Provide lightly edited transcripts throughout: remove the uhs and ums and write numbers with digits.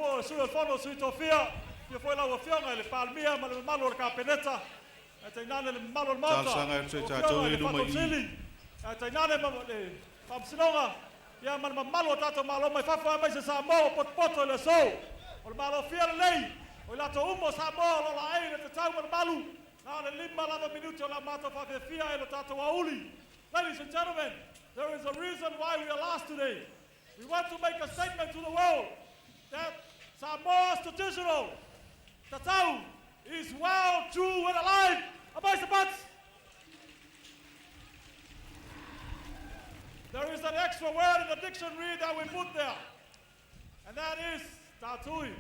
fo su fono su tofia ia foi la fionga le palmia ma le malo ka peneta te nane le malo mata sanga te tatou e luma i te nane ma le pamsinonga ia man malo tato malo mai fa mai se sa mo pot le so o malo fia lei o la to umo sa mo lo la ai te tau ma malu na le lima lava minuto la mata fa fia e lo tato wauli. Ladies and gentlemen, there is a reason why we are last today. We want to make a statement to the world that Samoa's traditional tatau is well, true, and alive. Above the butts. There is an extra word in the dictionary that we put there, and that is tatui,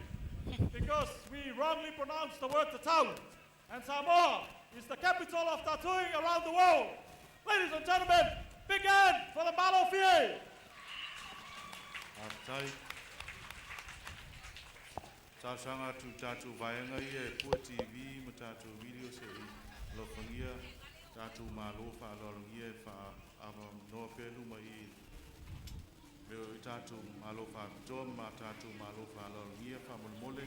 because we wrongly pronounce the word tatau, and Samoa is the capital of tattooing around the world. Ladies and gentlemen, big hand for the Malo Fie. Atai. Tāsanga tu tātou vaenga i e Pua TV, ma tātou video se i lofangia, tātou malo wha alorangia e wha awa noa pēnu ma i reo i tātou malo wha kutoa, ma tātou malo wha alorangia, wha mulmole.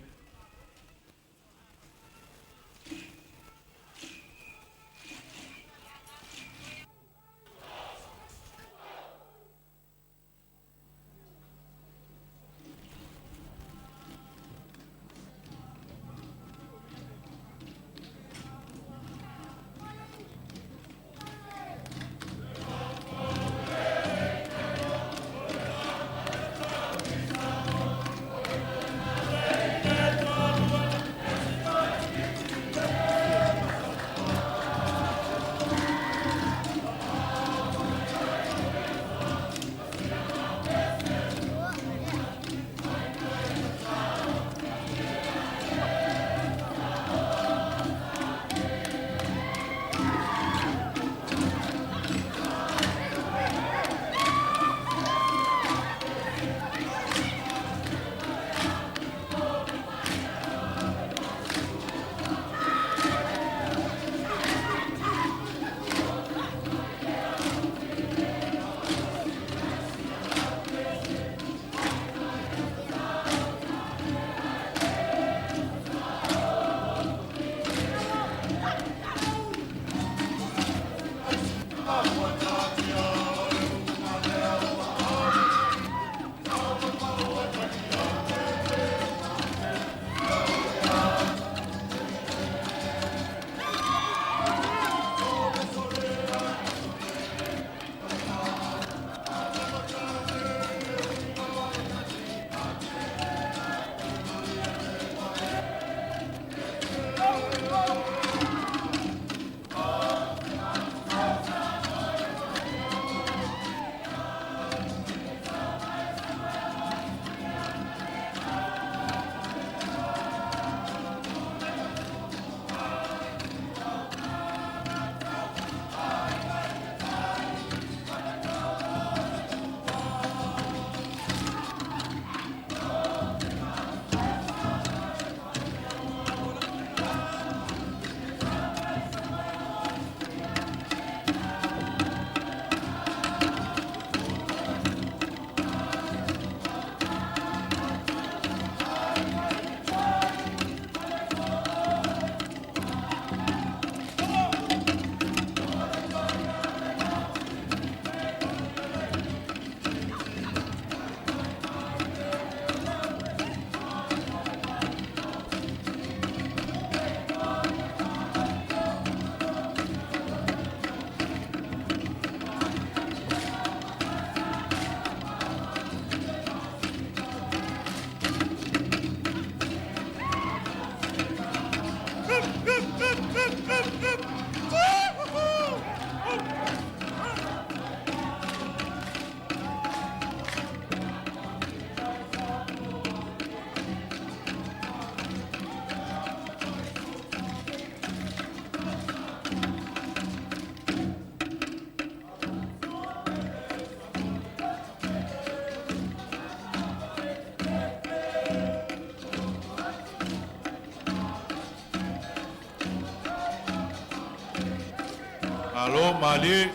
Alo, Mali,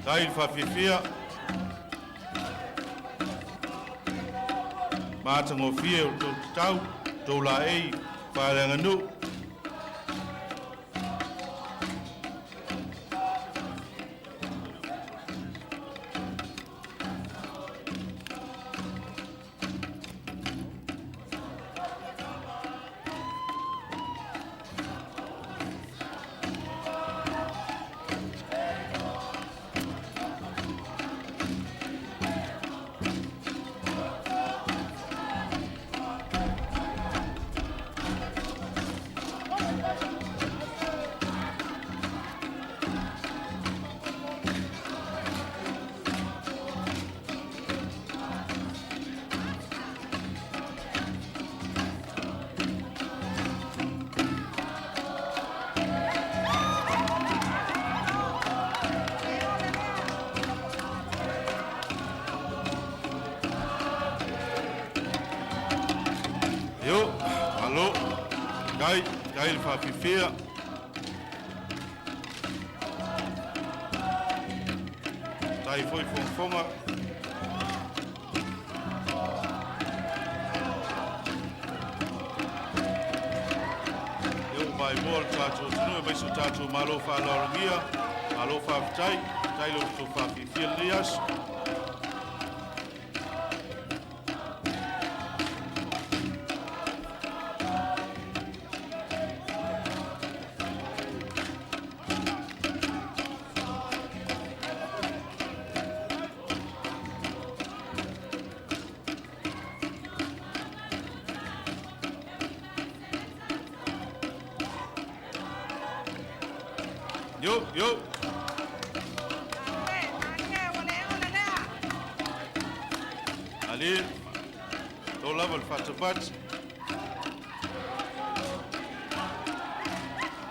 tai fafifia. mātango fie o tō tau, tō la ei, whaerenga nu. Yo, hallo, geil whawhiwhia. Tai foi whongwhonga. Yo, mai moa tātou tunu, e maiso tātou malo whālarongia, malo whawhitai, tai lo tō whawhiwhia lias. Yo. Ali, tō lava le whatapat.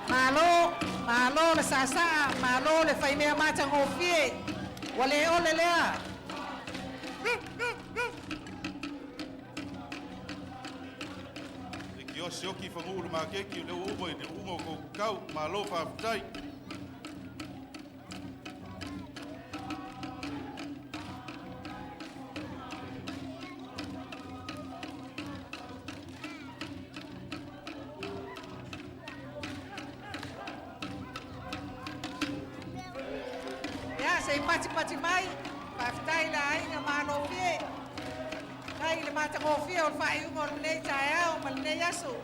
Malo le sasa, malo le whaimea mātango fie. Wale ole lea. Ki o sioki whangu le makeki, leo umo i te ungo ko kau, malo whawhitai. Sei pati mai, whawhitai la inga mālo fie. Kai le mātango fie o le whaiunga o le nei tae au, ma le nei aso.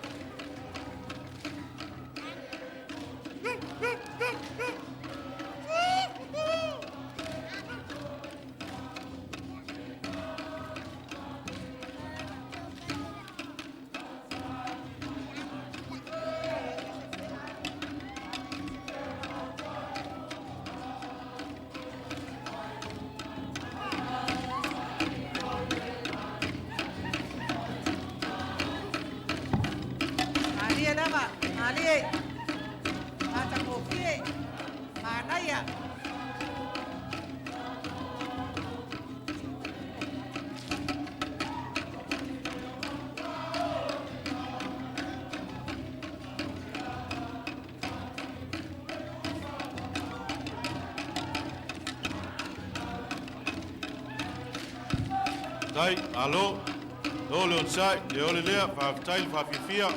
Ali, mātango fie, mānaia. Tai, alo, o le onsai, le ole lea, whawhitai le whawhiwhia.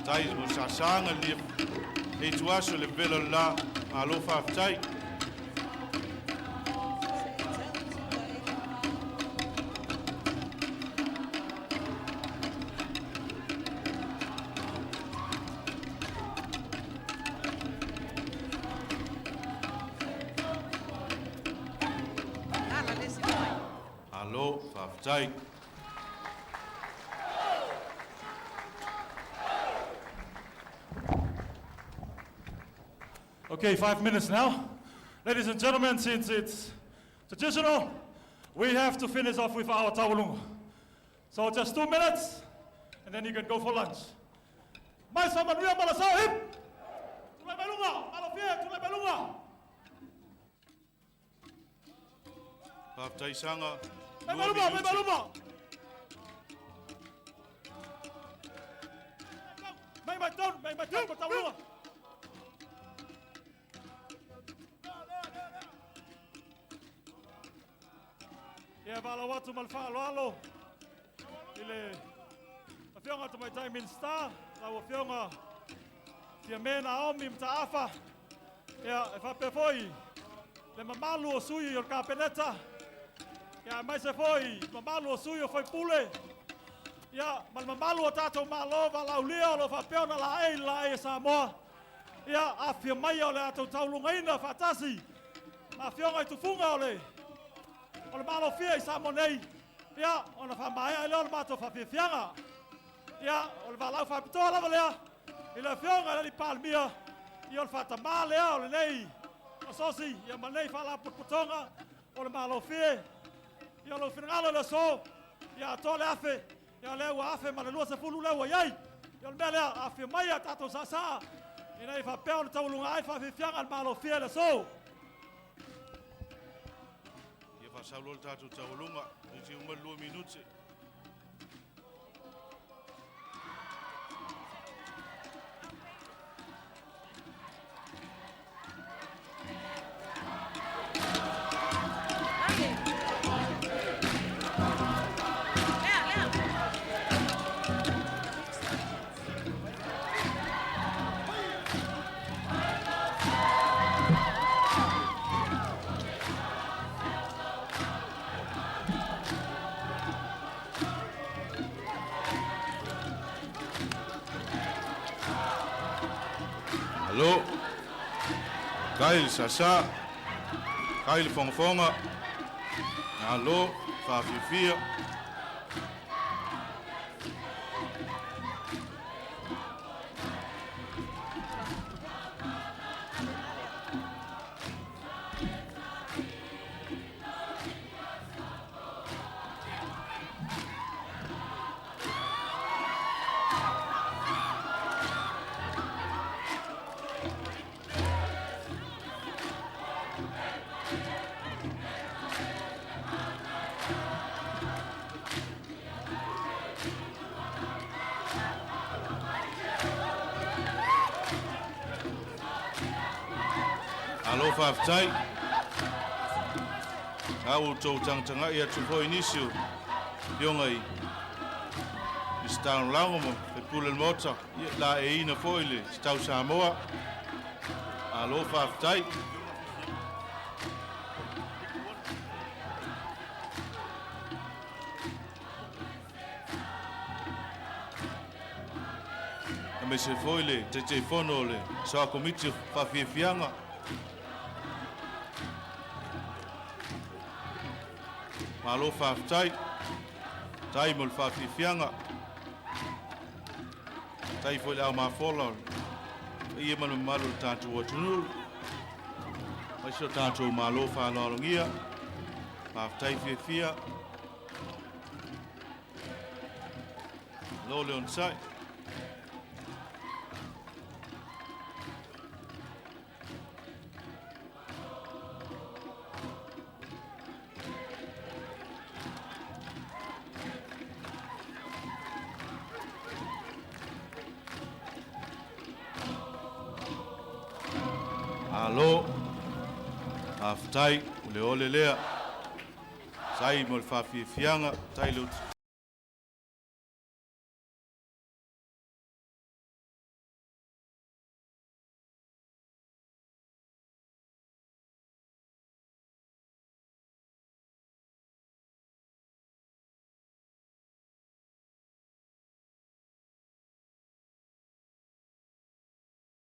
Tai mo sasanga li e tuaso le velo la alo whawhitai. Alo whawhitai. Okay, 5 minutes now. Ladies and gentlemen, since it's traditional, we have to finish off with our tawalunga. So just 2 minutes, and then you can go for lunch. Mais sama nuia malasau hip. Tulai belunga, malofia, tulai belunga. Whawhitai sanga. Belunga. Mai ton, ko tawalunga. Ya bala watu malfa alo. le afionga to mai time minister la afionga tia mena omi mtaafa ya fa pe foi le mamalu o sui o kapeneta ya mai se foi mamalu o sui o foi pule ya mal mamalu o tato malo va la ulia lo fa pe ona la e Samoa ya afia mai o le ato taulungaina fatasi afionga tu funga ole o le malo fia i Samonei ya ona fa mai ai lo mato fa fianga ya o le valau fa pitola valea i le fionga le palmia i o le fata male o le nei o sosi ia manei fa la putonga o le malo fia i o le finalo le so ya tole afe ya le wa afe ma le lua se fulu le wa yai i o le mele afe mai tato sasa i nei fa pe o le taulunga ai fa fianga le malo fia le so Saulo le tatu taulunga i ti uma 2 minuti. Alô, Kyle Sasa, Kyle Fonfonga, alô, Fafifia. Alo faftai. Au tau tanga ia tupo inisio. Yongai. Istan lango mo e pule mota la e ina foile stau Samoa. Alo faftai. Me se foile te fonole sa komiti fa fianga. Malo faftai, tai mol fafifianga, tai foi au mafola, ia manu malu tatu watunul, mai so tatu malo fa lolongia, faftai fifia, lo leon sai. Alo, aftai, ule ole lea, sai mol fafifianga, tai lut